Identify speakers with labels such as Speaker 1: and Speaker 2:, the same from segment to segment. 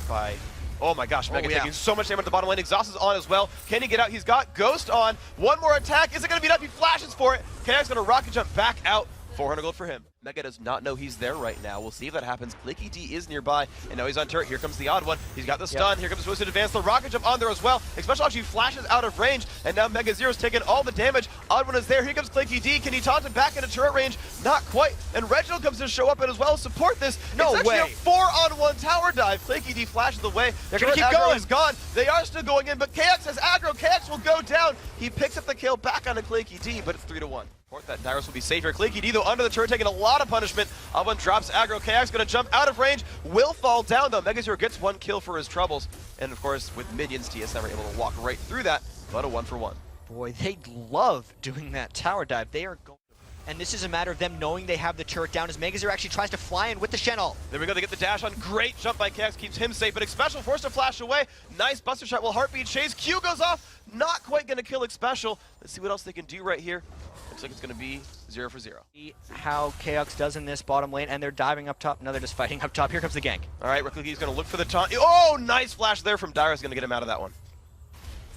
Speaker 1: by... Oh my gosh, Mega taking so much damage at the bottom lane. Exhaust is on as well. Can he get out? He's got Ghost on. One more attack. Is it going to beat up? He flashes for it. KX going to rocket jump back out. 400 gold for him. Mega does not know he's there right now. We'll see if that happens. Clicky D is nearby, and now he's on turret. Here comes the odd one. He's got the stun. Here comes Twisted Advance. The rocket jump on there as well. Especially actually flashes out of range, and now Mega Zero's taking all the damage. Odd one is there. Here comes Clicky D. Can he taunt him back into turret range? Not quite. And Reginald comes to show up and as well support this.
Speaker 2: No
Speaker 1: it's
Speaker 2: way.
Speaker 1: Actually a 4-on-1 tower dive. Clicky D flashes away.
Speaker 2: They're going to keep going.
Speaker 1: Is gone. They are still going in, but KX has aggro. KX will go down. He picks up the kill back onto Clicky D, but it's 3-1. That Dyrus will be safe here. Clicky D, though, under the turret, taking a lot of punishment. One drops aggro. KX going to jump out of range. Will fall down, though. Mega Zero gets one kill for his troubles. And, of course, with minions, TSM are able to walk right through that, but a 1-for-1.
Speaker 2: Boy, they love doing that tower dive. They are going... And this is a matter of them knowing they have the turret down as Mega Zero actually tries to fly in with the Shen ult.
Speaker 1: There we go, they get the dash on. Great jump by KX, keeps him safe, but Xpecial forced to flash away. Nice buster shot while Heartbeat chase. Q goes off, not quite going to kill Xpecial. Let's see what else they can do right here. Looks like it's going to be 0 for 0.
Speaker 2: See how KX does in this bottom lane, and they're diving up top. No, they're just fighting up top. Here comes the gank.
Speaker 1: All right, Ricky's going to look for the taunt. Oh, nice flash there from Dyrus, going to get him out of that one.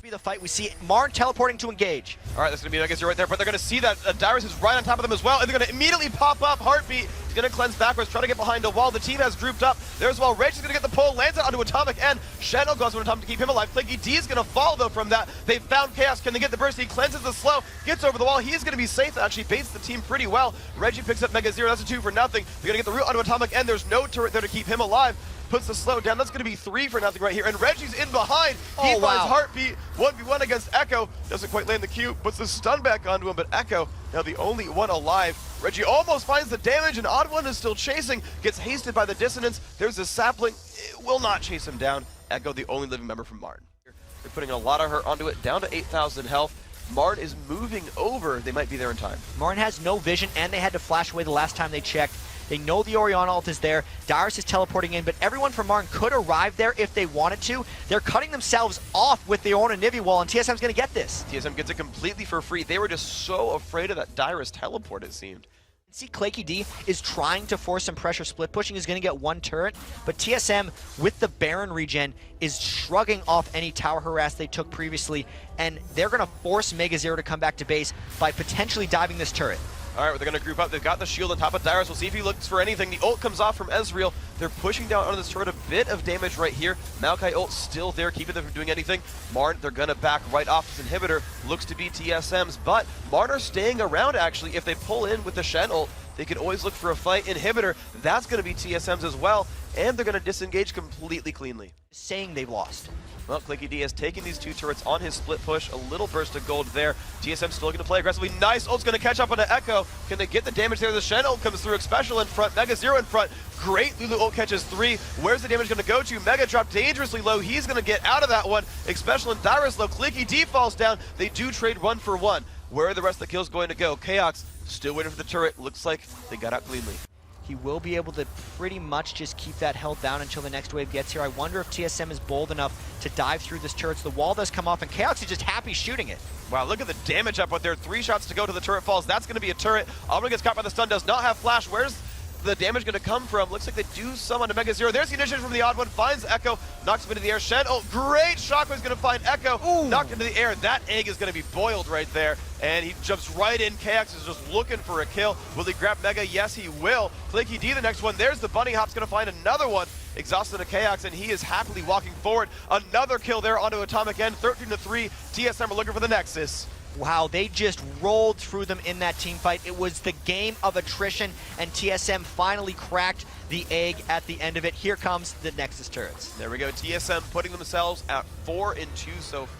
Speaker 2: Be the fight. We see MRN teleporting to engage.
Speaker 1: All right, that's going to be Mega Zero right there, but they're going to see that Dyrus is right on top of them as well, and they're going to immediately pop up. Heartbeat is going to cleanse backwards, try to get behind a wall. The team has grouped up there as well. Rage is going to get the pull, lands it onto Atomic End. Shadow goes on top to keep him alive. Clicky D is going to fall, though, from that. They've found Chaos. Can they get the burst? He cleanses the slow, gets over the wall. He's going to be safe. That actually baits the team pretty well. Reggie picks up Mega Zero. That's a 2 for nothing. They're going to get the root onto Atomic End. There's no turret there to keep him alive. Puts the slow down. That's going to be 3 for nothing right here. And Reggie's in behind. He finds Heartbeat. 1v1 against Echo. Doesn't quite land the Q. Puts the stun back onto him, but Echo now the only one alive. Reggie almost finds the damage, and Odd One is still chasing. Gets hasted by the dissonance. There's a sapling. It will not chase him down. Echo, the only living member from Martin. They're putting a lot of hurt onto it. Down to 8,000 health. Martin is moving over. They might be there in time.
Speaker 2: Martin has no vision, and they had to flash away the last time they checked. They know the Orion ult is there. Dyrus is teleporting in, but everyone from Martin could arrive there if they wanted to. They're cutting themselves off with the Ornn Nivy wall, and TSM's going to get this.
Speaker 1: TSM gets it completely for free. They were just so afraid of that Dyrus teleport, it seemed.
Speaker 2: See, Clicky D is trying to force some pressure. Split pushing is going to get one turret, but TSM, with the Baron regen, is shrugging off any tower harass they took previously, and they're going to force Mega Zero to come back to base by potentially diving this turret.
Speaker 1: All right, they're going to group up. They've got the shield on top of Dyrus. We'll see if he looks for anything. The ult comes off from Ezreal. They're pushing down onto this turret. A bit of damage right here. Maokai ult still there, keeping them from doing anything. Martin, they're going to back right off his inhibitor. Looks to be TSM's, but Martin are staying around, actually. If they pull in with the Shen ult, they can always look for a fight. Inhibitor, that's going to be TSM's as well, and they're going to disengage completely cleanly.
Speaker 2: Saying they've lost.
Speaker 1: Well, Clicky D has taken these 2 turrets on his split push. A little burst of gold there. TSM still looking to play aggressively. Nice ult's going to catch up on the Echo. Can they get the damage there? The Shen ult comes through. Xpecial in front. Mega Zero in front. Great Lulu ult catches 3. Where's the damage going to go to? Mega dropped dangerously low. He's going to get out of that one. Xpecial and Dyrus low. Clicky D falls down. They do trade 1 for 1. Where are the rest of the kills going to go? Chaos still waiting for the turret. Looks like they got out cleanly.
Speaker 2: He will be able to pretty much just keep that health down until the next wave gets here. I wonder if TSM is bold enough to dive through this turret. So the wall does come off, and Chaos is just happy shooting it.
Speaker 1: Wow, look at the damage up with there. 3 shots to go to the turret falls. That's going to be a turret. Auburn gets caught by the stun, does not have flash. Where's the damage going to come from? Looks like they do some onto Mega Zero. There's the initiative from the Odd One. Finds Echo, knocks him into the air. Shen, oh, great shockwave's going to find Echo. Ooh. Knocked into the air. That egg is going to be boiled right there. And he jumps right in. KX is just looking for a kill. Will he grab Mega? Yes, he will. Clicky D, the next one. There's the bunny hop's going to find another one. Exhausted to KX, and he is happily walking forward. Another kill there onto Atomic End. 13-3. TSM are looking for the Nexus.
Speaker 2: Wow, they just rolled through them in that team fight. It was the game of attrition, and TSM finally cracked the egg at the end of it. Here comes the Nexus turrets.
Speaker 1: There we go. TSM putting themselves at 4-2 so far.